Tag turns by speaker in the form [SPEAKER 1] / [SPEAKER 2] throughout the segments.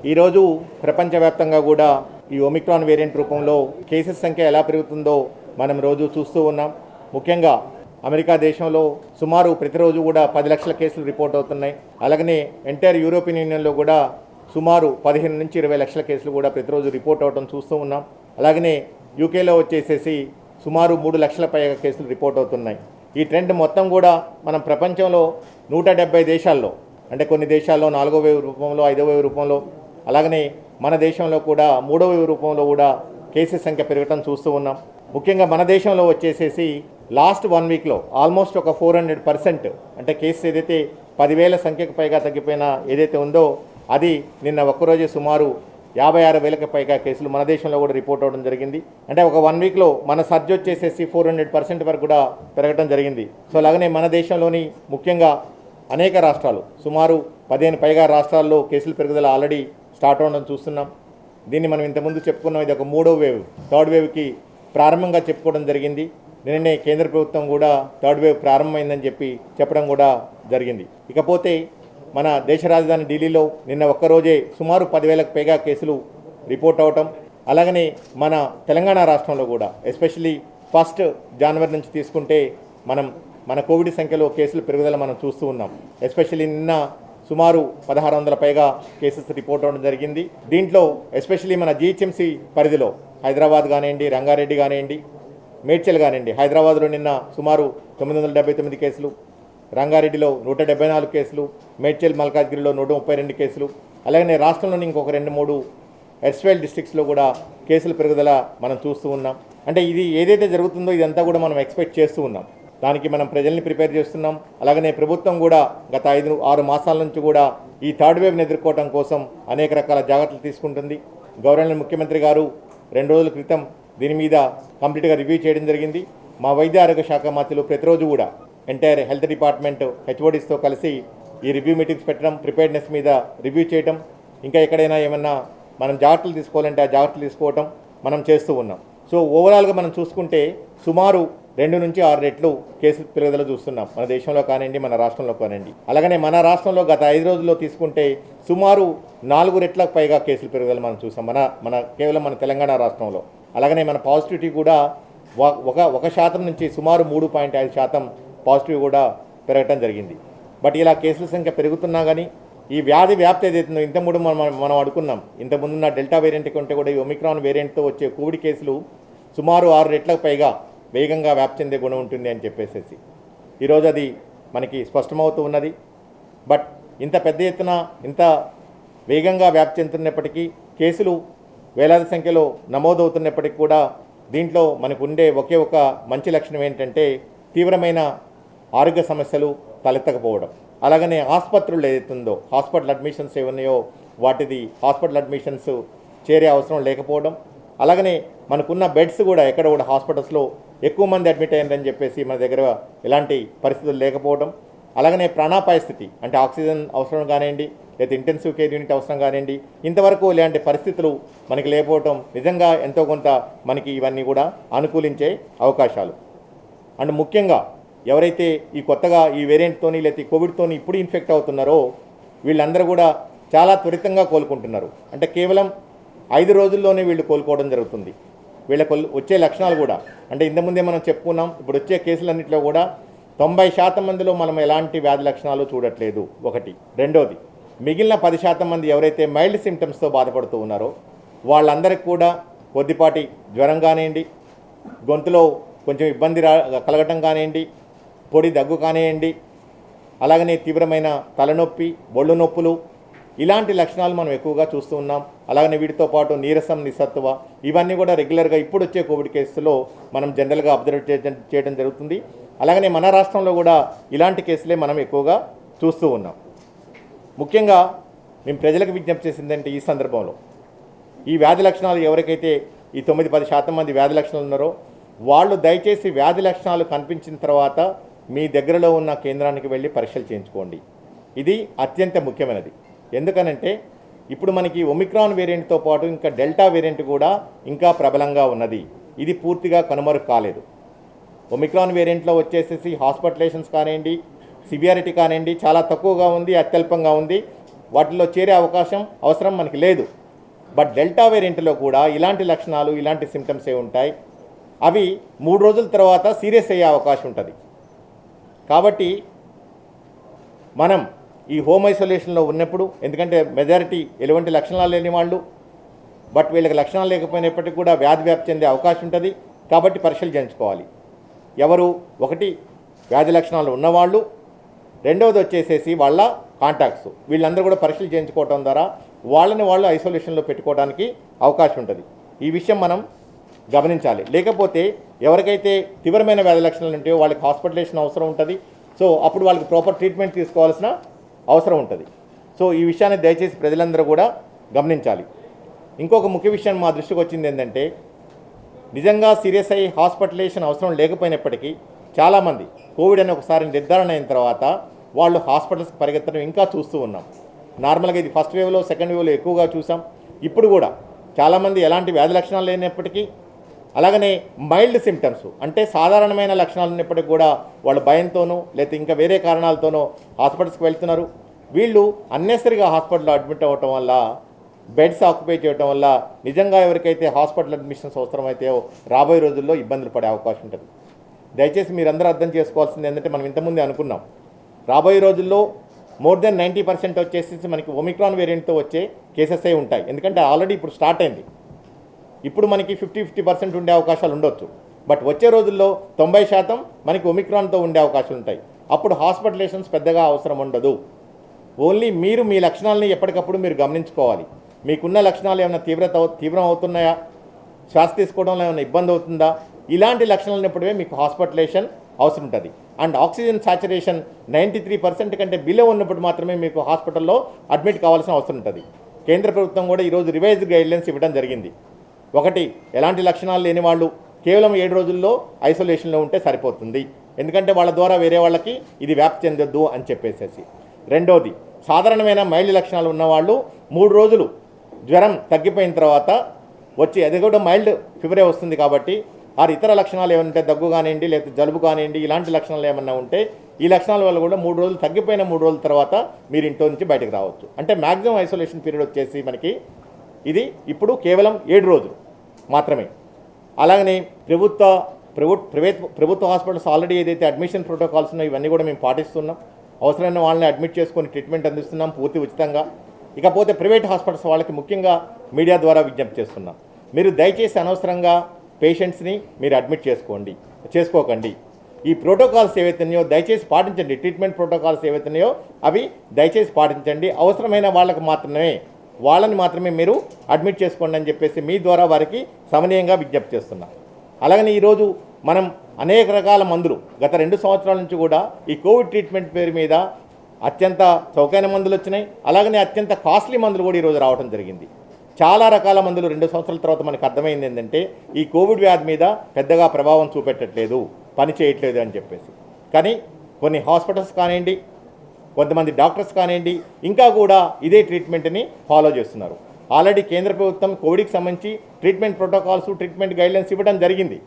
[SPEAKER 1] ఈరోజు ప్రపంచవ్యాప్తంగా కూడా ఈ ఒమిక్రాన్ వేరియంట్ రూపంలో కేసెస్ సంఖ్య ఎలా పెరుగుతుందో మనం రోజు చూస్తూ ఉన్నాం. ముఖ్యంగా అమెరికా దేశంలో సుమారు ప్రతిరోజు కూడా 10 లక్షల కేసులు రిపోర్ట్ అవుతున్నాయి. అలాగనే ఎంటైర్ యూరోపియన్ యూనియన్లో కూడా సుమారు 15 నుంచి 20 లక్షల కేసులు కూడా ప్రతిరోజు రిపోర్ట్ అవడం చూస్తూ ఉన్నాం. అలాగనే యూకేలో వచ్చేసేసి సుమారు 3 లక్షల పైగా కేసులు రిపోర్ట్ అవుతున్నాయి. ఈ ట్రెండ్ మొత్తం కూడా మనం ప్రపంచంలో 170 దేశాల్లో, అంటే కొన్ని దేశాల్లో 4వ వేవ్ రూపంలో, 5వ వేవ్ రూపంలో, అలాగనే మన దేశంలో కూడా 3వ వేవ్ రూపంలో కూడా కేసెస్ సంఖ్య పెరగటం చూస్తూ ఉన్నాం. ముఖ్యంగా మన దేశంలో వచ్చేసేసి లాస్ట్ 1 వీక్లో ఆల్మోస్ట్ ఒక 400% అంటే కేసెస్ ఏదైతే 10,000 సంఖ్యకు పైగా తగ్గిపోయిన ఏదైతే ఉందో అది నిన్న ఒక్కరోజే సుమారు 56,000కి పైగా కేసులు మన దేశంలో కూడా రిపోర్ట్ అవ్వడం జరిగింది. అంటే ఒక 1 వీక్లో మన సర్జ్ వచ్చేసేసి 400% వరకు కూడా పెరగడం జరిగింది. సో అలాగనే మన దేశంలోని ముఖ్యంగా అనేక రాష్ట్రాలు, సుమారు 15 పైగా రాష్ట్రాల్లో కేసుల పెరుగుదల ఆల్రెడీ స్టార్ట్ అవ్వడం చూస్తున్నాం. దీన్ని మనం ఇంతకుముందు చెప్పుకున్నాం, ఇది ఒక 3వ వేవ్, 3rd వేవ్కి ప్రారంభంగా చెప్పుకోవడం జరిగింది. నిన్ననే కేంద్ర ప్రభుత్వం కూడా 3rd వేవ్ ప్రారంభమైందని చెప్పడం కూడా జరిగింది. ఇకపోతే మన దేశ రాజధాని ఢిల్లీలో నిన్న ఒక్కరోజే సుమారు 10,000కు పైగా కేసులు రిపోర్ట్ అవటం, అలాగనే మన తెలంగాణ రాష్ట్రంలో కూడా ఎస్పెషల్లీ 1 జనవరి నుంచి తీసుకుంటే మన కోవిడ్ సంఖ్యలో కేసులు పెరుగుదల మనం చూస్తూ ఉన్నాం. ఎస్పెషల్లీ నిన్న సుమారు 1,600 పైగా కేసెస్ రిపోర్ట్ అవ్వడం జరిగింది. దీంట్లో ఎస్పెషల్లీ మన జీహెచ్ఎంసీ పరిధిలో హైదరాబాద్ కానివ్వండి, రంగారెడ్డి కానివ్వండి, మేడ్చల్ కానివ్వండి, హైదరాబాద్లో నిన్న సుమారు 979 కేసులు, రంగారెడ్డిలో 174 కేసులు, మేడ్చల్ మల్కాజ్గిరిలో 132 కేసులు, అలాగనే రాష్ట్రంలోని ఇంకొక 2-3 ఎర్స్వైల్ డిస్ట్రిక్ట్స్లో కూడా కేసుల పెరుగుదల మనం చూస్తూ ఉన్నాం. అంటే ఇది ఏదైతే జరుగుతుందో ఇదంతా కూడా మనం ఎక్స్పెక్ట్ చేస్తూ ఉన్నాం. దానికి మనం ప్రజల్ని ప్రిపేర్ చేస్తున్నాం. అలాగనే ప్రభుత్వం కూడా గత 5-6 మాసాల నుంచి కూడా ఈ 3rd వేవ్ని ఎదుర్కోవడం కోసం అనేక రకాల జాగ్రత్తలు తీసుకుంటుంది. గౌరవనీయ ముఖ్యమంత్రి గారు 2 రోజుల క్రితం దీని మీద కంప్లీట్గా రివ్యూ చేయడం జరిగింది. మా వైద్య ఆరోగ్య శాఖ మంత్రులు ప్రతిరోజు కూడా ఎంటైర్ హెల్త్ డిపార్ట్మెంట్ హెచ్ఓడీస్తో కలిసి ఈ రివ్యూ మీటింగ్స్ పెట్టడం, ప్రిపేర్నెస్ మీద రివ్యూ చేయడం, ఇంకా ఎక్కడైనా ఏమన్నా మనం జాగ్రత్తలు తీసుకోవాలంటే ఆ జాగ్రత్తలు తీసుకోవటం మనం చేస్తూ ఉన్నాం. సో ఓవరాల్గా మనం చూసుకుంటే సుమారు 2 నుంచి 6 రెట్లు కేసుల పెరుగుదల చూస్తున్నాం మన దేశంలో కానివ్వండి, మన రాష్ట్రంలో కానివ్వండి. అలాగనే మన రాష్ట్రంలో గత 5 రోజుల్లో తీసుకుంటే సుమారు 4 రెట్లకు పైగా కేసుల పెరుగుదల మనం చూసాం మన కేవలం మన తెలంగాణ రాష్ట్రంలో. అలాగనే మన పాజిటివిటీ కూడా 1% నుంచి సుమారు 3.5% పాజిటివ్ కూడా పెరగటం జరిగింది. బట్ ఇలా కేసుల సంఖ్య పెరుగుతున్నా కానీ ఈ వ్యాధి వ్యాప్తి ఏదైతుందో ఇంతకుముందు మనం అనుకున్నాం, ఇంతకుముందున్న డెల్టా వేరియంట్ కంటే కూడా ఈ ఒమిక్రాన్ వేరియంట్తో వచ్చే కోవిడ్ కేసులు సుమారు 6 రెట్లకు పైగా వేగంగా వ్యాప్తి చెందే గుణం ఉంటుంది అని చెప్పేసి ఈరోజు అది మనకి స్పష్టమవుతూ ఉన్నది. బట్ ఇంత పెద్ద ఎత్తున ఇంత వేగంగా వ్యాప్తి చెందుతున్నప్పటికీ, కేసులు వేలాది సంఖ్యలో నమోదవుతున్నప్పటికీ కూడా దీంట్లో మనకు ఉండే ఒకే ఒక మంచి లక్షణం ఏంటంటే తీవ్రమైన ఆరోగ్య సమస్యలు తలెత్తకపోవడం. అలాగనే ఆసుపత్రులు ఏదైతుందో హాస్పిటల్ అడ్మిషన్స్ ఏమన్నాయో వాటిది హాస్పిటల్ అడ్మిషన్స్ చేరే అవసరం లేకపోవడం, అలాగనే మనకున్న బెడ్స్ కూడా ఎక్కడ కూడా హాస్పిటల్స్లో ఎక్కువ మంది అడ్మిట్ అయ్యారని చెప్పేసి మన దగ్గర ఎలాంటి పరిస్థితులు లేకపోవడం, అలాగనే ప్రాణాపాయ స్థితి అంటే ఆక్సిజన్ అవసరం కానివ్వండి, లేదా ఇంటెన్సివ్ కేర్ యూనిట్ అవసరం కానివ్వండి, ఇంతవరకు ఇలాంటి పరిస్థితులు మనకి లేకపోవడం నిజంగా ఎంతో కొంత మనకి ఇవన్నీ కూడా అనుకూలించే అవకాశాలు. అండ్ ముఖ్యంగా ఎవరైతే ఈ కొత్తగా ఈ వేరియంట్తోని లేదా ఈ కోవిడ్తోని ఇప్పుడు ఇన్ఫెక్ట్ అవుతున్నారో వీళ్ళందరూ కూడా చాలా త్వరితంగా కోలుకుంటున్నారు. అంటే కేవలం 5 రోజుల్లోనే వీళ్ళు కోలుకోవడం జరుగుతుంది. వీళ్ళకు వచ్చే లక్షణాలు కూడా అంటే ఇంతకుముందే మనం చెప్పుకున్నాం, ఇప్పుడు వచ్చే కేసులన్నింటిలో కూడా 90% మందిలో మనం ఎలాంటి వ్యాధి లక్షణాలు చూడట్లేదు. ఒకటి. రెండోది, మిగిలిన 10% మంది ఎవరైతే మైల్డ్ సిమ్టమ్స్తో బాధపడుతూ ఉన్నారో వాళ్ళందరికీ కూడా కొద్దిపాటి జ్వరం కానివ్వండి, గొంతులో కొంచెం ఇబ్బంది కలగటం కానివ్వండి, పొడి దగ్గు కానివ్వండి, అలాగనే తీవ్రమైన తలనొప్పి, ఒళ్ళు నొప్పులు, ఇలాంటి లక్షణాలు మనం ఎక్కువగా చూస్తూ ఉన్నాం. అలాగనే వీటితో పాటు నీరసం, నిస్సత్తువ, ఇవన్నీ కూడా రెగ్యులర్గా ఇప్పుడు వచ్చే కోవిడ్ కేసులో మనం జనరల్గా అబ్జర్వ్ చేయడం జరుగుతుంది. అలాగనే మన రాష్ట్రంలో కూడా ఇలాంటి కేసులే మనం ఎక్కువగా చూస్తూ ఉన్నాం. ముఖ్యంగా మేము ప్రజలకు విజ్ఞప్తి చేసిందంటే ఈ సందర్భంలో ఈ వ్యాధి లక్షణాలు ఎవరికైతే ఈ 9-10% మంది వ్యాధి లక్షణాలు ఉన్నారో వాళ్ళు దయచేసి వ్యాధి లక్షణాలు కనిపించిన తర్వాత మీ దగ్గరలో ఉన్న కేంద్రానికి వెళ్ళి పరీక్షలు చేయించుకోండి. ఇది అత్యంత ముఖ్యమైనది. ఎందుకనంటే ఇప్పుడు మనకి ఒమిక్రాన్ వేరియంట్తో పాటు ఇంకా డెల్టా వేరియంట్ కూడా ఇంకా ప్రబలంగా ఉన్నది. ఇది పూర్తిగా కనుమరుగు కాలేదు. ఒమిక్రాన్ వేరియంట్లో వచ్చేసేసి హాస్పిటలైజేషన్స్ కానివ్వండి, సివియారిటీ కానివ్వండి చాలా తక్కువగా ఉంది, అత్యల్పంగా ఉంది. వాటిలో చేరే అవసరం మనకి లేదు. బట్ డెల్టా వేరియంట్లో కూడా ఇలాంటి లక్షణాలు, ఇలాంటి సిమ్టమ్సే ఉంటాయి. అవి 3 రోజుల తర్వాత సీరియస్ అయ్యే అవకాశం ఉంటుంది. కాబట్టి మనం ఈ హోమ్ ఐసోలేషన్లో ఉన్నప్పుడు, ఎందుకంటే మెజారిటీ ఎటువంటి లక్షణాలు లేని వాళ్ళు, బట్ వీళ్ళకి లక్షణాలు లేకపోయినప్పటికీ కూడా వ్యాధి వ్యాప్తి చెందే అవకాశం ఉంటుంది. కాబట్టి పరీక్షలు చేయించుకోవాలి. ఎవరు? ఒకటి వ్యాధి లక్షణాలు ఉన్నవాళ్ళు, రెండవది వచ్చేసేసి వాళ్ళ కాంటాక్ట్స్. వీళ్ళందరూ కూడా పరీక్షలు చేయించుకోవడం ద్వారా వాళ్ళని వాళ్ళు ఐసోలేషన్లో పెట్టుకోవడానికి అవకాశం ఉంటుంది. ఈ విషయం మనం గమనించాలి. లేకపోతే ఎవరికైతే తీవ్రమైన వ్యాధి లక్షణాలు ఉంటాయో వాళ్ళకి హాస్పిటలైజేషన్ అవసరం ఉంటుంది. సో అప్పుడు వాళ్ళకి ప్రాపర్ ట్రీట్మెంట్ తీసుకోవాల్సిన అవసరం ఉంటుంది. సో ఈ విషయాన్ని దయచేసి ప్రజలందరూ కూడా గమనించాలి. ఇంకొక ముఖ్య విషయం మా దృష్టికి వచ్చింది ఏంటంటే, నిజంగా సీరియస్ అయ్యి హాస్పిటలైజేషన్ అవసరం లేకపోయినప్పటికీ చాలామంది కోవిడ్ అని ఒకసారి నిర్ధారణ అయిన తర్వాత వాళ్ళు హాస్పిటల్స్కి పరిగెత్తడం ఇంకా చూస్తూ ఉన్నాం. నార్మల్గా ఇది ఫస్ట్ వేవ్లో, సెకండ్ వేవ్లో ఎక్కువగా చూసాం. ఇప్పుడు కూడా చాలామంది ఎలాంటి వ్యాధి లక్షణాలు లేనప్పటికీ, అలాగనే మైల్డ్ సిమ్టమ్స్ అంటే సాధారణమైన లక్షణాలు ఉన్నప్పటికీ కూడా వాళ్ళు భయంతోనో లేకపోతే ఇంకా వేరే కారణాలతోనో హాస్పిటల్స్కి వెళ్తున్నారు. వీళ్ళు అన్నెసరిగా హాస్పిటల్లో అడ్మిట్ అవ్వటం వల్ల, బెడ్స్ ఆక్యుపై చేయడం వల్ల నిజంగా ఎవరికైతే హాస్పిటల్ అడ్మిషన్స్ అవసరమైతే రాబోయే రోజుల్లో ఇబ్బందులు పడే అవకాశం ఉంటుంది. దయచేసి మీరందరూ అర్థం చేసుకోవాల్సింది ఏంటంటే, మనం ఇంతకుముందే అనుకున్నాం, రాబోయే రోజుల్లో మోర్ దెన్ 90% వచ్చేసి మనకి ఒమిక్రాన్ వేరియంట్తో వచ్చే కేసెస్ అయి ఉంటాయి. ఎందుకంటే ఆల్రెడీ ఇప్పుడు స్టార్ట్ అయింది. ఇప్పుడు మనకి 50% ఉండే అవకాశాలు ఉండొచ్చు. బట్ వచ్చే రోజుల్లో 90% మనకి ఒమిక్రాన్తో ఉండే అవకాశాలు ఉంటాయి. అప్పుడు హాస్పిటలైజేషన్స్ పెద్దగా అవసరం ఉండదు. ఓన్లీ మీరు మీ లక్షణాలని ఎప్పటికప్పుడు మీరు గమనించుకోవాలి. మీకున్న లక్షణాలు ఏమైనా తీవ్రం అవుతున్నాయా, శ్వాస తీసుకోవడంలో ఏమైనా ఇబ్బంది అవుతుందా, ఇలాంటి లక్షణాలు ఉన్నప్పుడే మీకు హాస్పిటలైజేషన్ అవసరం ఉంటుంది. అండ్ ఆక్సిజన్ సాచురేషన్ 93% కంటే బిలో ఉన్నప్పుడు మాత్రమే మీకు హాస్పిటల్లో అడ్మిట్ కావాల్సిన అవసరం ఉంటుంది. కేంద్ర ప్రభుత్వం కూడా ఈరోజు రివైజ్డ్ గైడ్లైన్స్ ఇవ్వడం జరిగింది. ఒకటి, ఎలాంటి లక్షణాలు లేని వాళ్ళు కేవలం 7 రోజుల్లో ఐసోలేషన్లో ఉంటే సరిపోతుంది, ఎందుకంటే వాళ్ళ ద్వారా వేరే వాళ్ళకి ఇది వ్యాప్తి చెందొద్దు అని చెప్పేసేసి. రెండోది, సాధారణమైన మైల్డ్ లక్షణాలు ఉన్నవాళ్ళు 3 రోజులు జ్వరం తగ్గిపోయిన తర్వాత వచ్చి, అది కూడా మైల్డ్ ఫీవరే వస్తుంది కాబట్టి, ఆ ఇతర లక్షణాలు ఏమంటే దగ్గు కానివ్వండి లేకపోతే జలుబు కానివ్వండి, ఇలాంటి లక్షణాలు ఏమన్నా ఉంటే ఈ లక్షణాల వల్ల కూడా 3 రోజులు తగ్గిపోయిన 3 రోజుల తర్వాత మీరు ఇంట్లో నుంచి బయటకు రావచ్చు. అంటే మ్యాక్సిమం ఐసోలేషన్ పీరియడ్ వచ్చేసి మనకి ఇది ఇప్పుడు కేవలం 7 రోజులు మాత్రమే. అలాగనే ప్రభుత్వ హాస్పిటల్స్ ఆల్రెడీ ఏదైతే అడ్మిషన్ ప్రోటోకాల్స్ ఉన్నాయో ఇవన్నీ కూడా మేము పాటిస్తున్నాం. అవసరమైన వాళ్ళని అడ్మిట్ చేసుకొని ట్రీట్మెంట్ అందిస్తున్నాం పూర్తి ఉచితంగా. ఇకపోతే ప్రైవేట్ హాస్పిటల్స్ వాళ్ళకి ముఖ్యంగా మీడియా ద్వారా విజ్ఞప్తి చేస్తున్నాం, మీరు దయచేసి అనవసరంగా పేషెంట్స్ని మీరు అడ్మిట్ చేసుకోకండి. ఈ ప్రోటోకాల్స్ ఏవైతున్నాయో దయచేసి పాటించండి. ట్రీట్మెంట్ ప్రోటోకాల్స్ ఏవైతున్నాయో అవి దయచేసి పాటించండి. అవసరమైన వాళ్ళని మాత్రమే మీరు అడ్మిట్ చేసుకోండి అని చెప్పేసి మీ ద్వారా వారికి సమనీయంగా విజ్ఞప్తి చేస్తున్నాం. అలాగని ఈరోజు మనం అనేక రకాల మందులు గత 2 సంవత్సరాల నుంచి కూడా ఈ కోవిడ్ ట్రీట్మెంట్ పేరు మీద అత్యంత చౌకైన మందులు వచ్చినాయి. అలాగనే అత్యంత కాస్ట్లీ మందులు కూడా ఈరోజు రావడం జరిగింది. చాలా రకాల మందులు 2 సంవత్సరాల తర్వాత మనకు అర్థమైంది ఏంటంటే, ఈ కోవిడ్ వ్యాధి మీద పెద్దగా ప్రభావం చూపెట్టట్లేదు, పని చేయట్లేదు అని చెప్పేసి. కానీ కొన్ని హాస్పిటల్స్ కానివ్వండి, కొంతమంది డాక్టర్స్ కానివ్వండి, ఇంకా కూడా ఇదే ట్రీట్మెంట్ని ఫాలో చేస్తున్నారు. ఆల్రెడీ కేంద్ర ప్రభుత్వం కోవిడ్కి సంబంధించి ట్రీట్మెంట్ ప్రోటోకాల్స్, ట్రీట్మెంట్ గైడ్లైన్స్ ఇవ్వడం జరిగింది.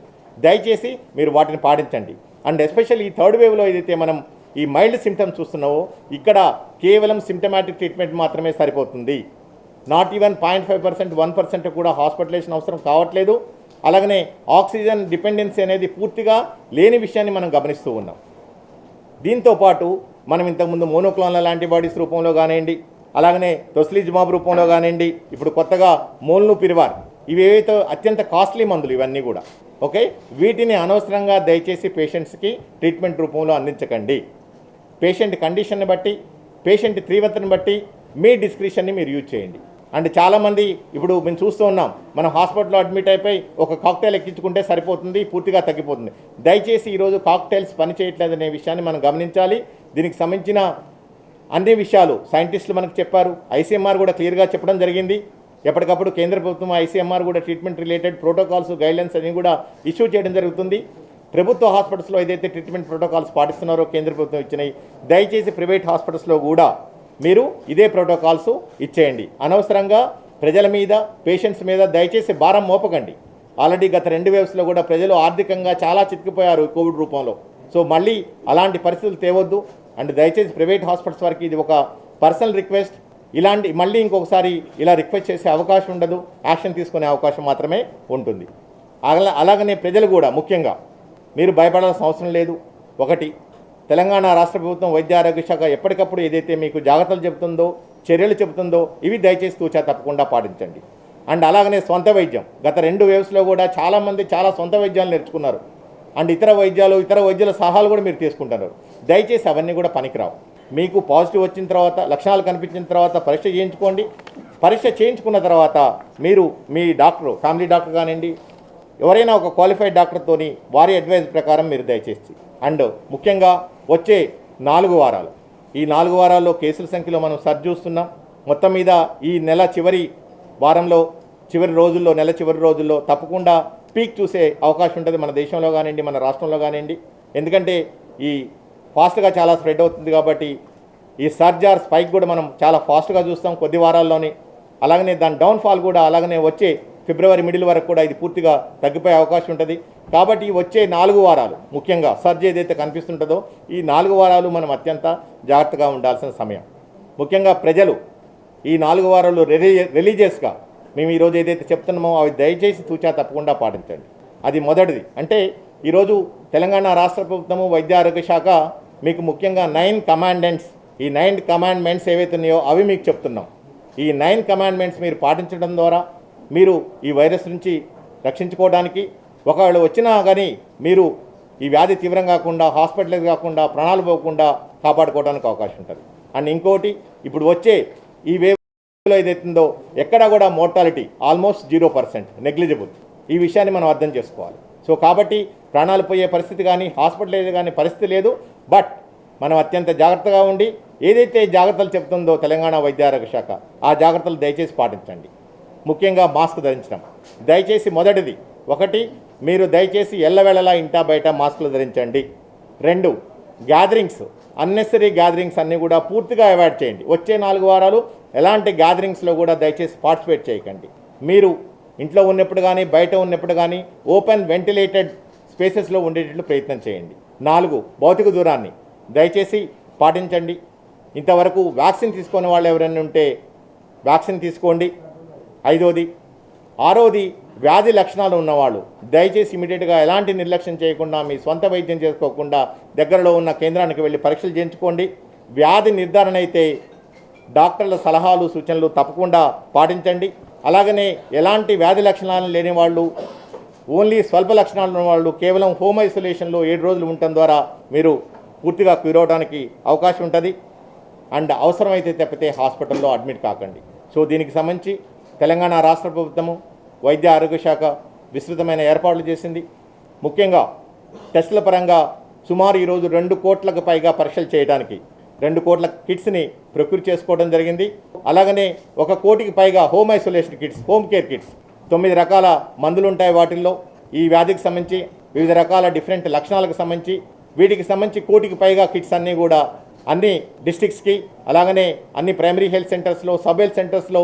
[SPEAKER 1] దయచేసి మీరు వాటిని పాటించండి. అండ్ ఎస్పెషల్లీ ఈ 3rd వేవ్లో ఏదైతే మనం ఈ మైల్డ్ సిమ్టమ్స్ చూస్తున్నావో, ఇక్కడ కేవలం సిమ్టమాటిక్ ట్రీట్మెంట్ మాత్రమే సరిపోతుంది. నాట్ ఈవెన్ 0.5%, 1% కూడా హాస్పిటలైజేషన్ అవసరం కావట్లేదు. అలాగనే ఆక్సిజన్ డిపెండెన్సీ అనేది పూర్తిగా లేని విషయాన్ని మనం గమనిస్తూ ఉన్నాం. దీంతోపాటు మనం ఇంతకుముందు మోనోక్లోనల్ యాంటీబాడీస్ రూపంలో కానివ్వండి, అలాగనే టొస్లిజుమాబ్ రూపంలో కానివ్వండి, ఇప్పుడు కొత్తగా మోల్నుపిరివార్, ఇవి ఏవైతే అత్యంత కాస్ట్లీ మందులు ఇవన్నీ కూడా, ఓకే, వీటిని అనవసరంగా దయచేసి పేషెంట్స్కి ట్రీట్మెంట్ రూపంలో అందించకండి. పేషెంట్ కండిషన్ని బట్టి, పేషెంట్ తీవ్రతను బట్టి మీ డిస్క్రిషన్ని మీరు యూజ్ చేయండి. అండ్ చాలామంది ఇప్పుడు మేము చూస్తూ ఉన్నాం, మనం హాస్పిటల్లో అడ్మిట్ అయిపోయి ఒక కాక్టైల్ ఎక్కించుకుంటే సరిపోతుంది, పూర్తిగా తగ్గిపోతుంది. దయచేసి ఈరోజు కాక్టైల్స్ పనిచేయట్లేదనే విషయాన్ని మనం గమనించాలి. దీనికి సంబంధించిన అన్ని విషయాలు సైంటిస్టులు మనకు చెప్పారు. ఐసీఎంఆర్ కూడా క్లియర్గా చెప్పడం జరిగింది. ఎప్పటికప్పుడు కేంద్ర ప్రభుత్వం ఐసీఎంఆర్ కూడా ట్రీట్మెంట్ రిలేటెడ్ ప్రోటోకాల్స్, గైడ్లైన్స్ అన్ని కూడా ఇష్యూ చేయడం జరుగుతుంది. ప్రభుత్వ హాస్పిటల్స్లో ఏదైతే ట్రీట్మెంట్ ప్రోటోకాల్స్ పాటిస్తున్నారో కేంద్ర ప్రభుత్వం ఇచ్చినాయి, దయచేసి ప్రైవేట్ హాస్పిటల్స్లో కూడా మీరు ఇదే ప్రోటోకాల్స్ ఇచ్చేయండి. అనవసరంగా ప్రజల మీద, పేషెంట్స్ మీద దయచేసి భారం మోపకండి. ఆల్రెడీ గత 2 వేవ్స్లో కూడా ప్రజలు ఆర్థికంగా చాలా చిక్కిపోయారు కోవిడ్ రూపంలో. సో మళ్ళీ అలాంటి పరిస్థితులు తేవద్దు. అండ్ దయచేసి ప్రైవేట్ హాస్పిటల్స్ వారికి ఇది ఒక పర్సనల్ రిక్వెస్ట్, మళ్ళీ ఇంకొకసారి ఇలా రిక్వెస్ట్ చేసే అవకాశం ఉండదు, యాక్షన్ తీసుకునే అవకాశం మాత్రమే ఉంటుంది. అలాగనే ప్రజలు కూడా ముఖ్యంగా మీరు భయపడాల్సిన అవసరం లేదు. ఒకటి, తెలంగాణ రాష్ట్ర ప్రభుత్వం వైద్య ఆరోగ్య శాఖ ఎప్పటికప్పుడు ఏదైతే మీకు జాగ్రత్తలు చెబుతుందో, చర్యలు చెబుతుందో ఇవి దయచేసి తూచా తప్పకుండా పాటించండి. అండ్ అలాగనే సొంత వైద్యం, గత 2 వేవ్స్లో కూడా చాలామంది చాలా సొంత వైద్యాలు నేర్చుకున్నారు. అండ్ ఇతర వైద్యుల సలహాలు కూడా మీరు తీసుకుంటున్నారు. దయచేసి అవన్నీ కూడా పనికిరావు. మీకు పాజిటివ్ వచ్చిన తర్వాత, లక్షణాలు కనిపించిన తర్వాత పరీక్ష చేయించుకోండి. పరీక్ష చేయించుకున్న తర్వాత మీరు మీ డాక్టర్, ఫ్యామిలీ డాక్టర్ కానివ్వండి, ఎవరైనా ఒక క్వాలిఫైడ్ డాక్టర్తోని వారి అడ్వైజ్ ప్రకారం మీరు దయచేసి. అండ్ ముఖ్యంగా వచ్చే 4 వారాలు, ఈ 4 వారాల్లో కేసుల సంఖ్యలో మనం సర్చ్ చూస్తున్నాం. మొత్తం మీద ఈ నెల చివరి వారంలో, నెల చివరి రోజుల్లో తప్పకుండా పీక్ చూసే అవకాశం ఉంటుంది మన దేశంలో కానివ్వండి, మన రాష్ట్రంలో కానివ్వండి. ఎందుకంటే ఈ ఫాస్ట్గా చాలా స్ప్రెడ్ అవుతుంది కాబట్టి ఈ సర్జ్ ఆర్ స్పైక్ కూడా మనం చాలా ఫాస్ట్గా చూస్తాం కొద్ది వారాల్లోనే. అలాగనే దాని డౌన్ఫాల్ కూడా అలాగనే వచ్చే ఫిబ్రవరి మిడిల్ వరకు కూడా ఇది పూర్తిగా తగ్గిపోయే అవకాశం ఉంటుంది. కాబట్టి వచ్చే 4 వారాలు ముఖ్యంగా సర్జ్ ఏదైతే కనిపిస్తుంటుందో ఈ 4 వారాలు మనం అత్యంత జాగ్రత్తగా ఉండాల్సిన సమయం. ముఖ్యంగా ప్రజలు ఈ 4 వారాలు రిలీజియస్గా మేము ఈరోజు ఏదైతే చెప్తున్నామో అవి దయచేసి తూచా తప్పకుండా పాటించండి. అది మొదటిది. అంటే ఈరోజు తెలంగాణ రాష్ట్ర ప్రభుత్వము వైద్య ఆరోగ్య శాఖ మీకు ముఖ్యంగా 9 కమాండెంట్స్, ఈ 9 కమాండ్మెంట్స్ ఏవైతే ఉన్నాయో అవి మీకు చెప్తున్నాం. ఈ 9 కమాండ్మెంట్స్ మీరు పాటించడం ద్వారా మీరు ఈ వైరస్ నుంచి రక్షించుకోవడానికి, ఒకవేళ వచ్చినా కానీ మీరు ఈ వ్యాధి తీవ్రం కాకుండా, హాస్పిటలైజ్ కాకుండా, ప్రాణాలు పోకుండా కాపాడుకోవడానికి అవకాశం ఉంటుంది. అండ్ ఇంకోటి, ఇప్పుడు వచ్చే ఈ వేవ్లో ఏదైతుందో ఎక్కడా కూడా మోర్టాలిటీ ఆల్మోస్ట్ 0%, నెగ్లిజిబుల్. ఈ విషయాన్ని మనం అర్థం చేసుకోవాలి. సో కాబట్టి ప్రాణాలు పోయే పరిస్థితి కానీ, హాస్పిటలైజ్ కానీ పరిస్థితి లేదు. బట్ మనం అత్యంత జాగ్రత్తగా ఉండి ఏదైతే జాగ్రత్తలు చెప్తుందో తెలంగాణ వైద్య ఆరోగ్య శాఖ ఆ జాగ్రత్తలు దయచేసి పాటించండి. ముఖ్యంగా మాస్క్ ధరించడం దయచేసి మొదటిది. ఒకటి, మీరు దయచేసి ఎల్లవేళలా ఇంటా బయట మాస్కులు ధరించండి. 2, గ్యాదరింగ్స్, అన్నెసరీ గ్యాదరింగ్స్ అన్నీ కూడా పూర్తిగా అవాయిడ్ చేయండి. వచ్చే 4 వారాలు ఎలాంటి గ్యాదరింగ్స్లో కూడా దయచేసి పార్టిసిపేట్ చేయకండి. మీరు ఇంట్లో ఉన్నప్పుడు కానీ, బయట ఉన్నప్పుడు కానీ ఓపెన్ వెంటిలేటెడ్ స్పేసెస్లో ఉండేటట్లు ప్రయత్నం చేయండి. 4, భౌతిక దూరాన్ని దయచేసి పాటించండి. ఇంతవరకు వ్యాక్సిన్ తీసుకునే వాళ్ళు ఎవరైనా ఉంటే వ్యాక్సిన్ తీసుకోండి. 5వది. 6వది, వ్యాధి లక్షణాలు ఉన్నవాళ్ళు దయచేసి ఇమీడియట్గా ఎలాంటి నిర్లక్ష్యం చేయకుండా, మీ సొంత వైద్యం చేసుకోకుండా దగ్గరలో ఉన్న కేంద్రానికి వెళ్ళి పరీక్షలు చేయించుకోండి. వ్యాధి నిర్ధారణ అయితే డాక్టర్ల సలహాలు, సూచనలు తప్పకుండా పాటించండి. అలాగనే ఎలాంటి వ్యాధి లక్షణాలు లేని వాళ్ళు, ఓన్లీ స్వల్ప లక్షణాలు ఉన్న వాళ్ళు కేవలం హోమ్ ఐసోలేషన్లో 7 రోజులు ఉండటం ద్వారా మీరు పూర్తిగా క్యూర్ అవడానికి అవకాశం ఉంటుంది. అండ్ అవసరమైతే తప్పితే హాస్పిటల్లో అడ్మిట్ కాకండి. సో దీనికి సంబంధించి తెలంగాణ రాష్ట్ర ప్రభుత్వము వైద్య ఆరోగ్య శాఖ విస్తృతమైన ఏర్పాట్లు చేసింది. ముఖ్యంగా టెస్టుల పరంగా సుమారు ఈరోజు 2 కోట్లకు పైగా పరీక్షలు చేయడానికి 2 కోట్ల కిట్స్ని ప్రొక్యూర్ చేసుకోవడం జరిగింది. అలాగనే 1 కోటికి పైగా home isolation kits, home care kits, 9 రకాల మందులు ఉంటాయి వాటిల్లో. ఈ వ్యాధికి సంబంధించి వివిధ రకాల డిఫరెంట్ లక్షణాలకు సంబంధించి వీటికి సంబంధించి 1 కోటికి పైగా కిట్స్ అన్నీ కూడా అన్ని డిస్ట్రిక్ట్స్కి, అలాగనే అన్ని ప్రైమరీ హెల్త్ సెంటర్స్లో, సబ్ హెల్త్ సెంటర్స్లో,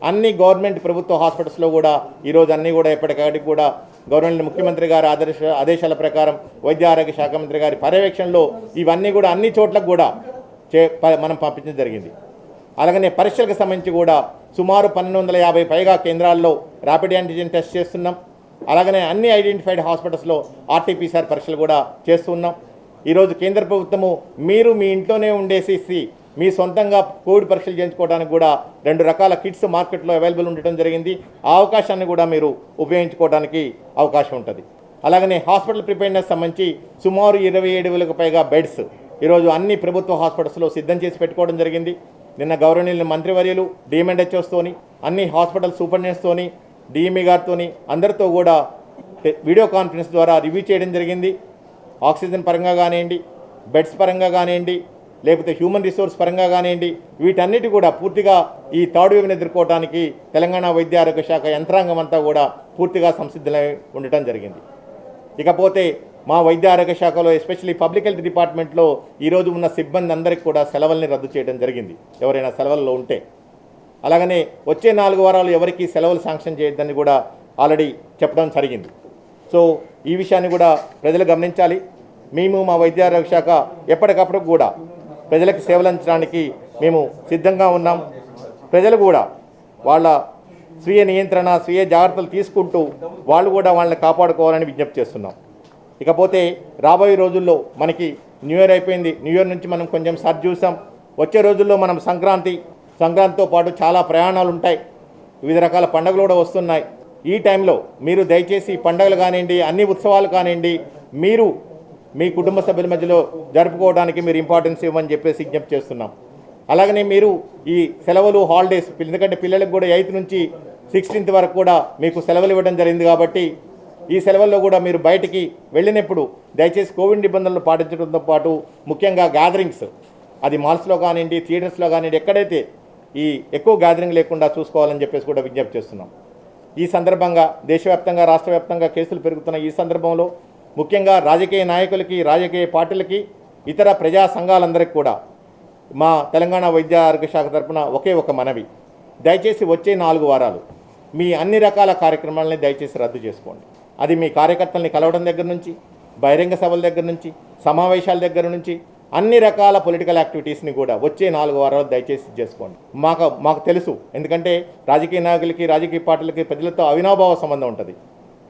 [SPEAKER 1] అన్ని గవర్నమెంట్ ప్రభుత్వ హాస్పిటల్స్లో కూడా ఈరోజు అన్నీ కూడా ఎప్పటికప్పటికి కూడా గవర్నమెంట్ ముఖ్యమంత్రి గారి ఆదేశాల ప్రకారం వైద్య ఆరోగ్య శాఖ మంత్రి గారి పర్యవేక్షణలో ఇవన్నీ కూడా అన్ని చోట్లకు కూడా మనం పంపించడం జరిగింది. అలాగనే పరీక్షలకు సంబంధించి కూడా సుమారు 1250 పైగా కేంద్రాల్లో ర్యాపిడ్ యాంటిజెన్ టెస్ట్ చేస్తున్నాం. అలాగనే అన్ని ఐడెంటిఫైడ్ హాస్పిటల్స్లో RT-PCR పరీక్షలు కూడా చేస్తున్నాం. ఈరోజు కేంద్ర ప్రభుత్వము మీరు మీ ఇంట్లోనే ఉండేసేసి మీ సొంతంగా కోవిడ్ పరీక్షలు చేయించుకోవడానికి కూడా 2 రకాల కిట్స్ మార్కెట్లో అవైలబుల్ ఉండటం జరిగింది. ఆ అవకాశాన్ని కూడా మీరు ఉపయోగించుకోవడానికి అవకాశం ఉంటుంది. అలాగనే హాస్పిటల్ ప్రిపేర్నెస్ సంబంధించి సుమారు 27,000కు పైగా బెడ్స్ ఈరోజు అన్ని ప్రభుత్వ హాస్పిటల్స్లో సిద్ధం చేసి పెట్టుకోవడం జరిగింది. నిన్న గౌరవనీయులు మంత్రివర్యులు DMHOస్తోని, అన్ని హాస్పిటల్ సూపరింటెండెంట్స్తోని, DME గారితోని అందరితో కూడా వీడియో కాన్ఫరెన్స్ ద్వారా రివ్యూ చేయడం జరిగింది. ఆక్సిజన్ పరంగా కానివ్వండి, బెడ్స్ పరంగా కానివ్వండి, లేకపోతే హ్యూమన్ రిసోర్స్ పరంగా కానివ్వండి, వీటన్నిటి కూడా పూర్తిగా ఈ థర్డ్ వేవ్ని ఎదుర్కోవడానికి తెలంగాణ వైద్య ఆరోగ్య శాఖ యంత్రాంగం అంతా కూడా పూర్తిగా సంసిద్ధమై ఉండటం జరిగింది. ఇకపోతే మా వైద్య ఆరోగ్య శాఖలో ఎస్పెషల్లీ పబ్లిక్ హెల్త్ డిపార్ట్మెంట్లో ఈరోజు ఉన్న సిబ్బంది అందరికీ కూడా సెలవుల్ని రద్దు చేయడం జరిగింది, ఎవరైనా సెలవుల్లో ఉంటే. అలాగనే వచ్చే 4 వారాలు ఎవరికి సెలవులు శాంక్షన్ చేయొద్దని కూడా ఆల్రెడీ చెప్పడం జరిగింది. సో ఈ విషయాన్ని కూడా ప్రజలు గమనించాలి. మేము మా వైద్య ఆరోగ్య శాఖ ఎప్పటికప్పుడు కూడా ప్రజలకు సేవలు అందించడానికి మేము సిద్ధంగా ఉన్నాం. ప్రజలు కూడా వాళ్ళ స్వీయ నియంత్రణ స్వీయ జాగ్రత్తలు తీసుకుంటూ వాళ్ళు కూడా వాళ్ళని కాపాడుకోవాలని విజ్ఞప్తి చేస్తున్నాం. ఇకపోతే రాబోయే రోజుల్లో మనకి న్యూ ఇయర్ అయిపోయింది. న్యూ ఇయర్ నుంచి మనం కొంచెం సర్ది చూసాం. వచ్చే రోజుల్లో మనం సంక్రాంతితో పాటు చాలా ప్రయాణాలు ఉంటాయి. వివిధ రకాల పండుగలు కూడా వస్తున్నాయి. ఈ టైంలో మీరు దయచేసి పండుగలు కానివ్వండి, అన్ని ఉత్సవాలు కానివ్వండి, మీరు మీ కుటుంబ సభ్యుల మధ్యలో జరుపుకోవడానికి మీరు ఇంపార్టెన్స్ ఇవ్వమని చెప్పేసి విజ్ఞప్తి చేస్తున్నాం. అలాగనే మీరు ఈ సెలవులు హాలిడేస్, ఎందుకంటే పిల్లలకు కూడా 8th నుంచి 16th వరకు కూడా మీకు సెలవులు ఇవ్వడం జరిగింది కాబట్టి ఈ సెలవుల్లో కూడా మీరు బయటికి వెళ్ళినప్పుడు దయచేసి కోవిడ్ నిబంధనలు పాటించడంతో పాటు ముఖ్యంగా గ్యాదరింగ్స్, అది మాల్స్లో కానివ్వండి, థియేటర్స్లో కానివ్వండి, ఎక్కడైతే ఈ ఎక్కువ గ్యాదరింగ్ లేకుండా చూసుకోవాలని చెప్పేసి కూడా విజ్ఞప్తి చేస్తున్నాం. ఈ సందర్భంగా దేశవ్యాప్తంగా రాష్ట్ర వ్యాప్తంగా కేసులు పెరుగుతున్న ఈ సందర్భంలో ముఖ్యంగా రాజకీయ నాయకులకి, రాజకీయ పార్టీలకి, ఇతర ప్రజా సంఘాలందరికీ కూడా మా తెలంగాణ వైద్య ఆరోగ్య శాఖ తరఫున ఒకే ఒక మనవి, దయచేసి వచ్చే 4 వారాలు మీ అన్ని రకాల కార్యక్రమాలని దయచేసి రద్దు చేసుకోండి. అది మీ కార్యకర్తల్ని కలవడం దగ్గర నుంచి, బహిరంగ సభల దగ్గర నుంచి, సమావేశాల దగ్గర నుంచి అన్ని రకాల పొలిటికల్ యాక్టివిటీస్ని కూడా వచ్చే 4 వారాలు దయచేసి చేసుకోండి. మాకు తెలుసు, ఎందుకంటే రాజకీయ నాయకులకి, రాజకీయ పార్టీలకి ప్రజలతో అవినాభావ సంబంధం ఉంటుంది.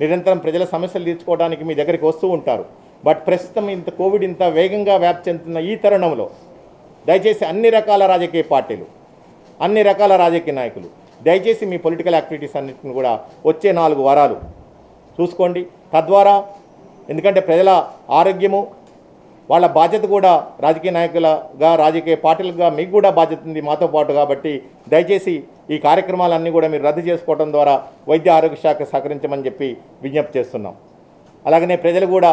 [SPEAKER 1] నిరంతరం ప్రజల సమస్యలు తీర్చుకోవడానికి మీ దగ్గరికి వస్తూ ఉంటారు. బట్ ప్రస్తుతం కోవిడ్ ఇంత వేగంగా వ్యాప్తి చెందుతున్న ఈ తరుణంలో దయచేసి అన్ని రకాల రాజకీయ పార్టీలు, అన్ని రకాల రాజకీయ నాయకులు దయచేసి మీ పొలిటికల్ యాక్టివిటీస్ అన్నింటిని కూడా వచ్చే 4 వారాలు చూసుకోండి. తద్వారా ఎందుకంటే ప్రజల ఆరోగ్యము వాళ్ళ బాధ్యత కూడా రాజకీయ నాయకులుగా, రాజకీయ పార్టీలుగా మీకు కూడా బాధ్యత ఉంది మాతో పాటు. కాబట్టి దయచేసి ఈ కార్యక్రమాలన్నీ కూడా మీరు రద్దు చేసుకోవడం ద్వారా వైద్య ఆరోగ్య శాఖ సహకరించమని చెప్పి విజ్ఞప్తి చేస్తున్నాం. అలాగనే ప్రజలు కూడా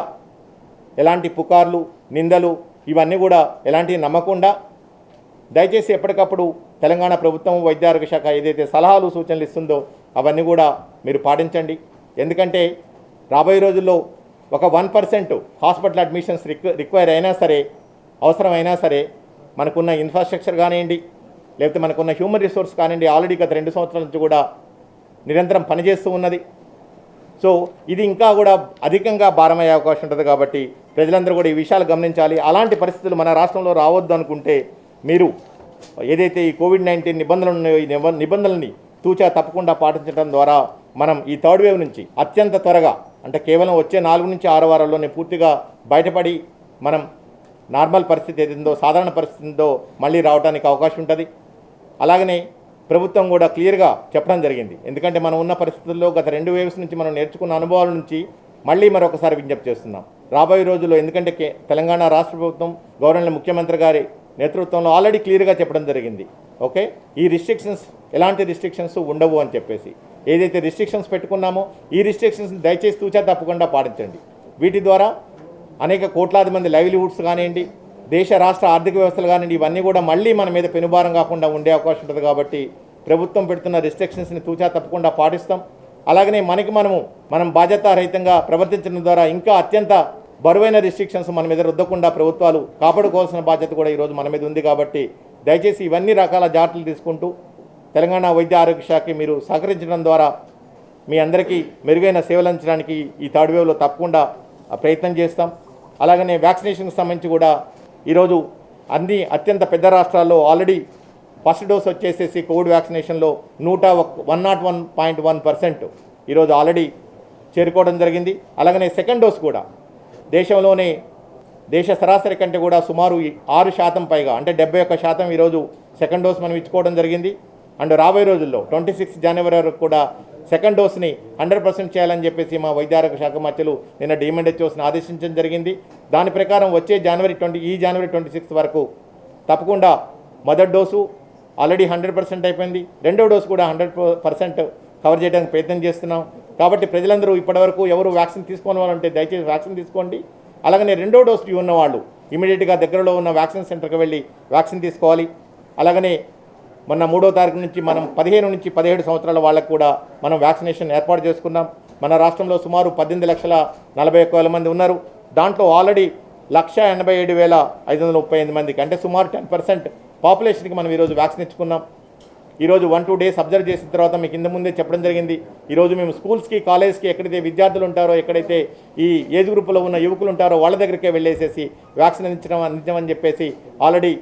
[SPEAKER 1] ఎలాంటి పుకార్లు, నిందలు ఇవన్నీ కూడా ఎలాంటివి నమ్మకుండా దయచేసి ఎప్పటికప్పుడు తెలంగాణ ప్రభుత్వం వైద్య ఆరోగ్య శాఖ ఏదైతే సలహాలు సూచనలు ఇస్తుందో అవన్నీ కూడా మీరు పాటించండి. ఎందుకంటే రాబోయే రోజుల్లో ఒక 1% హాస్పిటల్ అడ్మిషన్స్ రిక్వైర్ అయినా సరే, అవసరమైనా సరే, మనకున్న ఇన్ఫ్రాస్ట్రక్చర్ కానివ్వండి, లేకపోతే మనకున్న హ్యూమన్ రిసోర్స్ కానివ్వండి, ఆల్రెడీ గత 2 సంవత్సరాల నుంచి కూడా నిరంతరం పనిచేస్తూ ఉన్నది. సో ఇది ఇంకా కూడా అధికంగా భారమయ్యే అవకాశం ఉంటుంది. కాబట్టి ప్రజలందరూ కూడా ఈ విషయాలు గమనించాలి. అలాంటి పరిస్థితులు మన రాష్ట్రంలో రావద్దు అనుకుంటే మీరు ఏదైతే ఈ కోవిడ్-19 నిబంధనలు ఉన్నాయో ఈ నిబంధనల్ని తూచా తప్పకుండా పాటించడం ద్వారా మనం ఈ 3rd వేవ్ నుంచి అత్యంత త్వరగా, అంటే కేవలం వచ్చే 4 నుంచి 6 వారాల్లోనే పూర్తిగా బయటపడి మనం నార్మల్ పరిస్థితి ఏదిందో, సాధారణ పరిస్థితి ఉందో మళ్ళీ రావడానికి అవకాశం ఉంటుంది. అలాగనే ప్రభుత్వం కూడా క్లియర్గా చెప్పడం జరిగింది. ఎందుకంటే మనం ఉన్న పరిస్థితుల్లో గత 2 వేవ్స్ నుంచి మనం నేర్చుకున్న అనుభవాల నుంచి మళ్ళీ మరొకసారి విజ్ఞప్తి చేస్తున్నాం. రాబోయే రోజుల్లో ఎందుకంటే తెలంగాణ రాష్ట్ర ప్రభుత్వం గవర్నర్ ముఖ్యమంత్రి గారి నేతృత్వంలో ఆల్రెడీ క్లియర్గా చెప్పడం జరిగింది. ఓకే, ఈ రిస్ట్రిక్షన్స్ ఎలాంటి రిస్ట్రిక్షన్స్ ఉండవు అని చెప్పేసి ఏదైతే రిస్ట్రిక్షన్స్ పెట్టుకున్నామో ఈ రిస్ట్రిక్షన్స్ దయచేసి తూచా తప్పకుండా పాటించండి. వీటి ద్వారా అనేక కోట్లాది మంది లైవ్లీహుడ్స్ కానివ్వండి, దేశ రాష్ట్ర ఆర్థిక వ్యవస్థలు కానివ్వండి, ఇవన్నీ కూడా మళ్ళీ మన మీద పెనుభారం కాకుండా ఉండే అవకాశం ఉంటుంది. కాబట్టి ప్రభుత్వం పెడుతున్న రిస్ట్రిక్షన్స్ని తూచా తప్పకుండా పాటిస్తాం. అలాగనే మనం బాధ్యతారహితంగా ప్రవర్తించడం ద్వారా ఇంకా అత్యంత బరువైన రిస్ట్రిక్షన్స్ మన మీద రుద్దకుండా ప్రభుత్వాలు కాపాడుకోవాల్సిన బాధ్యత కూడా ఈరోజు మన మీద ఉంది. కాబట్టి దయచేసి ఇవన్నీ రకాల జాగ్రత్తలు తీసుకుంటూ తెలంగాణ వైద్య ఆరోగ్య శాఖకి మీరు సహకరించడం ద్వారా మీ అందరికీ మెరుగైన సేవలు అందించడానికి ఈ 3rd వేవ్లో తప్పకుండా ప్రయత్నం చేస్తాం. అలాగనే వ్యాక్సినేషన్కి సంబంధించి కూడా ఈరోజు అత్యంత పెద్ద రాష్ట్రాల్లో ఆల్రెడీ ఫస్ట్ డోస్ వచ్చేసేసి కోవిడ్ వ్యాక్సినేషన్లో 101.1% ఈరోజు ఆల్రెడీ చేరుకోవడం జరిగింది. అలాగనే సెకండ్ డోస్ కూడా దేశ సరాసరి కంటే కూడా సుమారు 6% పైగా, అంటే 71% ఈరోజు సెకండ్ డోస్ మనం ఇచ్చుకోవడం జరిగింది. అండ్ రాబోయే రోజుల్లో 26 జనవరి వరకు కూడా సెకండ్ డోస్ని 100% చేయాలని చెప్పేసి మా వైద్య ఆరోగ్య శాఖ మంత్రులు నిన్న DMHOస్ని ఆదేశించడం జరిగింది. దాని ప్రకారం వచ్చే జనవరి 26 వరకు తప్పకుండా మొదటి డోసు ఆల్రెడీ 100% అయిపోయింది, రెండో డోసు కూడా 100% కవర్ చేయడానికి ప్రయత్నం చేస్తున్నాం. కాబట్టి ప్రజలందరూ ఇప్పటివరకు ఎవరు వ్యాక్సిన్ తీసుకోని వాళ్ళంటే దయచేసి వ్యాక్సిన్ తీసుకోండి. అలాగనే రెండో డోసు ఉన్న వాళ్ళు ఇమీడియట్గా దగ్గరలో ఉన్న వ్యాక్సిన్ సెంటర్కి వెళ్ళి వ్యాక్సిన్ తీసుకోవాలి. అలాగనే మొన్న 3వ తారీఖు నుంచి మనం 15 నుంచి 17 సంవత్సరాల వాళ్ళకు కూడా మనం వ్యాక్సినేషన్ ఏర్పాటు చేసుకున్నాం. మన రాష్ట్రంలో సుమారు 18,41,000 మంది ఉన్నారు. దాంట్లో ఆల్రెడీ 1,87,538 మందికి, అంటే సుమారు 10% పాపులేషన్కి మనం ఈరోజు వ్యాక్సిన్ ఇచ్చుకున్నాం. ఈరోజు 1-2 డేస్ అబ్జర్వ్ చేసిన తర్వాత మీకు కింద ముందే చెప్పడం జరిగింది. ఈరోజు మేము స్కూల్స్కి, కాలేజ్కి ఎక్కడైతే విద్యార్థులు ఉంటారో, ఎక్కడైతే ఈ ఏజ్ గ్రూపులో ఉన్న యువకులు ఉంటారో వాళ్ళ దగ్గరికే వెళ్ళేసేసి వ్యాక్సిన్ అందించమని చెప్పేసి ఆల్రెడీ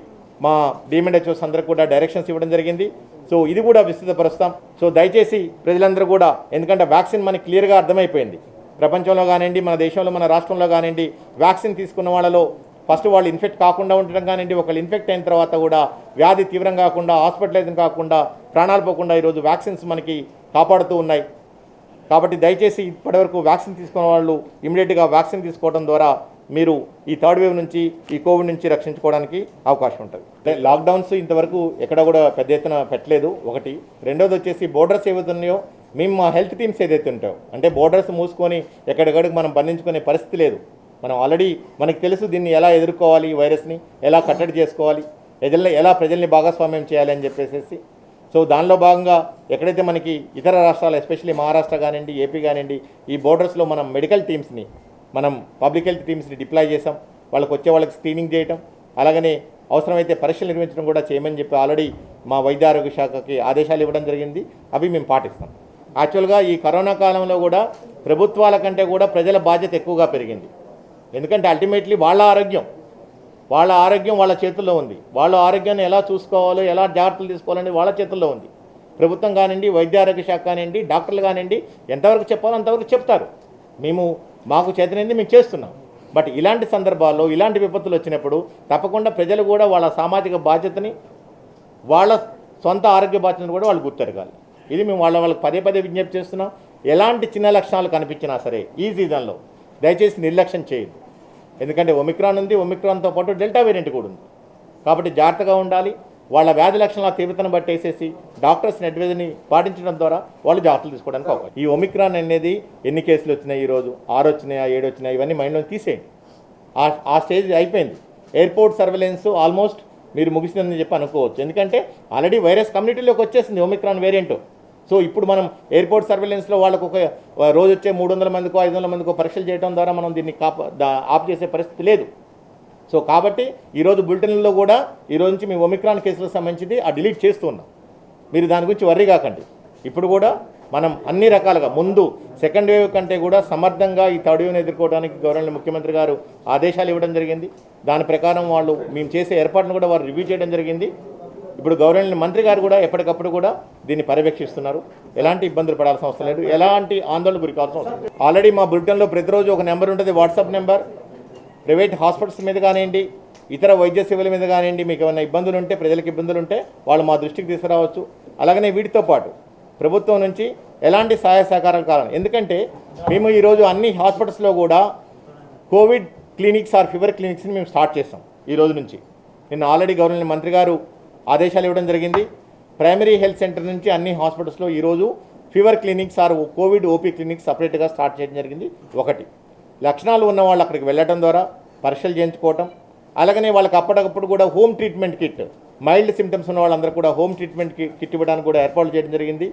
[SPEAKER 1] మా డిఎంఎన్హెచ్ఓస్ అందరికి కూడా డైరెక్షన్స్ ఇవ్వడం జరిగింది. సో ఇది కూడా విస్తృతపరుస్తాం. సో దయచేసి ప్రజలందరూ కూడా, ఎందుకంటే వ్యాక్సిన్ మనకి క్లియర్గా అర్థమైపోయింది. ప్రపంచంలో కానివ్వండి, మన దేశంలో, మన రాష్ట్రంలో కానివ్వండి, వ్యాక్సిన్ తీసుకున్న వాళ్ళలో ఫస్ట్ వాళ్ళు ఇన్ఫెక్ట్ కాకుండా ఉండడం కానివ్వండి, ఒకళ్ళు ఇన్ఫెక్ట్ అయిన తర్వాత కూడా వ్యాధి తీవ్రం కాకుండా, హాస్పిటలైజ్ కాకుండా, ప్రాణాలు పోకుండా ఈరోజు వ్యాక్సిన్స్ మనకి కాపాడుతూ ఉన్నాయి. కాబట్టి దయచేసి ఇప్పటివరకు వ్యాక్సిన్ తీసుకున్న వాళ్ళు ఇమీడియట్గా వ్యాక్సిన్ తీసుకోవడం ద్వారా మీరు ఈ థర్డ్ వేవ్ నుంచి, ఈ కోవిడ్ నుంచి రక్షించుకోవడానికి అవకాశం ఉంటుంది. లాక్డౌన్స్ ఇంతవరకు ఎక్కడ కూడా పెద్ద ఎత్తున పెట్టలేదు, ఒకటి. రెండోది వచ్చేసి బోర్డర్స్ ఏవైతే ఉన్నాయో, మేము మా హెల్త్ టీమ్స్ ఏదైతే ఉంటాయో, అంటే బోర్డర్స్ మూసుకొని ఎక్కడికడికి మనం బంధించుకునే పరిస్థితి లేదు. మనం ఆల్రెడీ మనకు తెలుసు దీన్ని ఎలా ఎదుర్కోవాలి, ఈ వైరస్ని ఎలా కట్టడి చేసుకోవాలి, ఎలా ప్రజల్ని భాగస్వామ్యం చేయాలి అని చెప్పేసి. సో దానిలో భాగంగా ఎక్కడైతే మనకి ఇతర రాష్ట్రాలు, ఎస్పెషల్లీ మహారాష్ట్ర కానివ్వండి, ఏపీ కానివ్వండి, ఈ బోర్డర్స్లో మనం మెడికల్ టీమ్స్ని, మనం పబ్లిక్ హెల్త్ టీమ్స్ని డిప్లాయ్ చేసాం. వాళ్ళకి వచ్చే వాళ్ళకి స్క్రీనింగ్ చేయటం, అలాగనే అవసరమైతే పరీక్షలు నిర్వహించడం కూడా చేయమని చెప్పి ఆల్రెడీ మా వైద్య ఆరోగ్య శాఖకి ఆదేశాలు ఇవ్వడం జరిగింది. అవి మేము పాటిస్తాం. యాక్చువల్గా ఈ కరోనా కాలంలో కూడా ప్రభుత్వాల కంటే కూడా ప్రజల బాధ్యత ఎక్కువగా పెరిగింది. ఎందుకంటే అల్టిమేట్లీ వాళ్ళ ఆరోగ్యం వాళ్ళ చేతుల్లో ఉంది. వాళ్ళ ఆరోగ్యాన్ని ఎలా చూసుకోవాలో, ఎలా జాగ్రత్తలు తీసుకోవాలని వాళ్ళ చేతుల్లో ఉంది. ప్రభుత్వం కానివ్వండి, వైద్య ఆరోగ్య శాఖ కానివ్వండి, డాక్టర్లు కానివ్వండి, ఎంతవరకు చెప్పాలో అంతవరకు చెప్తారు. మాకు చేతనైంది మేము చేస్తున్నాం. బట్ ఇలాంటి సందర్భాల్లో, ఇలాంటి విపత్తులు వచ్చినప్పుడు తప్పకుండా ప్రజలు కూడా వాళ్ళ సామాజిక బాధ్యతని, వాళ్ళ సొంత ఆరోగ్య బాధ్యతను కూడా వాళ్ళు గుర్తెరగాలి. ఇది మేము వాళ్ళకి పదే విజ్ఞప్తి చేస్తున్నాం. ఎలాంటి చిన్న లక్షణాలు కనిపించినా సరే ఈ సీజన్లో దయచేసి నిర్లక్ష్యం చేయదు. ఎందుకంటే ఒమిక్రాన్ ఉంది, ఒమిక్రాన్తో పాటు డెల్టా వేరియంట్ కూడా ఉంది. కాబట్టి జాగ్రత్తగా ఉండాలి. వాళ్ళ వ్యాధి లక్షణాల తీవ్రతను బట్టేసేసి డాక్టర్స్ని అడ్వైజర్ని పాటించడం ద్వారా వాళ్ళు జాగ్రత్తలు తీసుకోవడానికి అవకాశం. ఈ ఒమిక్రాన్ అనేది ఎన్ని కేసులు వచ్చినాయి, ఈరోజు 6 వచ్చినాయా 7 వచ్చినాయి, ఇవన్నీ మైండ్లో తీసేయండి. ఆ స్టేజ్ అయిపోయింది. ఎయిర్పోర్ట్ సర్వేలెన్స్ ఆల్మోస్ట్ మీరు ముగిసిందని చెప్పి అనుకోవచ్చు. ఎందుకంటే ఆల్రెడీ వైరస్ కమ్యూనిటీలోకి వచ్చేసింది ఒమిక్రాన్ వేరియంట్. సో ఇప్పుడు మనం ఎయిర్పోర్ట్ సర్వేలెన్స్లో వాళ్ళకు ఒక రోజు వచ్చే 300 మందికో 500 మందికో పరీక్షలు చేయడం ద్వారా మనం దీన్ని ఆఫ్ చేసే పరిస్థితి లేదు. సో కాబట్టి ఈరోజు బులెటిన్లలో కూడా ఈరోజు నుంచి మీ ఒమిక్రాన్ కేసులకు సంబంధించి డిలీట్ చేస్తూ ఉన్నాం. మీరు దాని గురించి వర్రీ కాకండి. ఇప్పుడు కూడా మనం అన్ని రకాలుగా ముందు సెకండ్ వేవ్ కంటే కూడా సమర్థంగా ఈ థర్డ్ వేవ్ని ఎదుర్కోవడానికి గవర్నర్ ముఖ్యమంత్రి గారు ఆదేశాలు ఇవ్వడం జరిగింది. దాని ప్రకారం మేము చేసే ఏర్పాటును కూడా వారు రివ్యూ చేయడం జరిగింది. ఇప్పుడు గవర్నర్ మంత్రి గారు కూడా ఎప్పటికప్పుడు కూడా దీన్ని పర్యవేక్షిస్తున్నారు. ఎలాంటి ఇబ్బందులు పడాల్సిన అవసరం లేదు, ఎలాంటి ఆందోళన గురి కావాల్సిన అవసరం లేదు. ఆల్రెడీ మా బులెటిన్లో ప్రతిరోజు ఒక నెంబర్ ఉంటుంది, వాట్సాప్ నెంబర్. ప్రైవేట్ హాస్పిటల్స్ మీద కానివ్వండి, ఇతర వైద్య సేవల మీద కానివ్వండి, మీకు ఏమైనా ఇబ్బందులు ఉంటే, ప్రజలకు ఇబ్బందులు ఉంటే వాళ్ళు మా దృష్టికి తీసుకురావచ్చు. అలాగనే వీటితో పాటు ప్రభుత్వం నుంచి ఎలాంటి సహాయ సహకారాలు కావాలి. ఎందుకంటే మేము ఈరోజు అన్ని హాస్పిటల్స్లో కూడా కోవిడ్ క్లినిక్స్ ఆర్ ఫీవర్ క్లినిక్స్ని మేము స్టార్ట్ చేస్తాం ఈ రోజు నుంచి. నిన్న ఆల్రెడీ గవర్నర్ మంత్రి గారు ఆదేశాలు ఇవ్వడం జరిగింది. ప్రైమరీ హెల్త్ సెంటర్ నుంచి అన్ని హాస్పిటల్స్లో ఈరోజు fever clinics or Covid OP clinics సపరేట్గా స్టార్ట్ చేయడం జరిగింది. ఒకటి, లక్షణాలు ఉన్న వాళ్ళు అక్కడికి వెళ్ళడం ద్వారా పరీక్షలు చేయించుకోవటం, అలాగనే వాళ్ళకి అప్పటికప్పుడు కూడా home treatment kit, mild symptoms ఉన్న వాళ్ళందరూ కూడా హోమ్ ట్రీట్మెంట్ కిట్ ఇవ్వడానికి కూడా ఏర్పాటు చేయడం జరిగింది.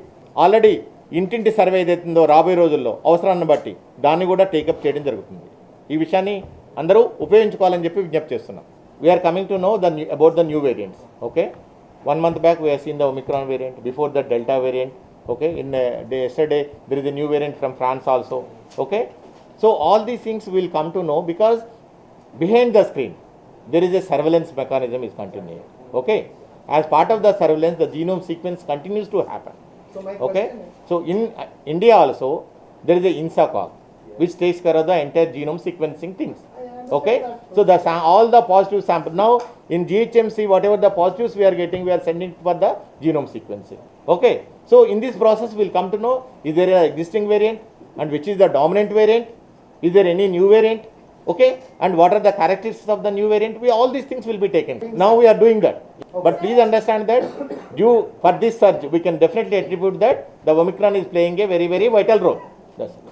[SPEAKER 1] ఆల్రెడీ ఇంటింటి సర్వే ఏదైతుందో రాబోయే రోజుల్లో అవసరాన్ని బట్టి దాన్ని కూడా టేకప్ చేయడం జరుగుతుంది. ఈ విషయాన్ని అందరూ ఉపయోగించుకోవాలని చెప్పి విజ్ఞప్తి చేస్తున్నాం. We are coming to know about the new variants. Okay, 1 month back we have seen the Omicron variant, before the Delta variant. Okay, yesterday there is a new variant from France also. Okay, so all these things will come to know because behind the screen there is a surveillance mechanism is continuing. Okay, as part of the surveillance the genome sequence continues to happen. Okay, so in India also there is a INSACOG which takes care of the entire genome sequencing things. Okay, so all the positive sample now in GHMC, whatever the positives we are getting, we are sending for the genome sequencing. Okay, so in this process we will come to know, is there an existing variant and which is the dominant variant, is there any new variant, okay, and what are the characteristics of the new variant. All these things will be taken. Now we are doing that. But please understand that for this surge we can definitely attribute that the Omicron is playing a very vital role. That's it.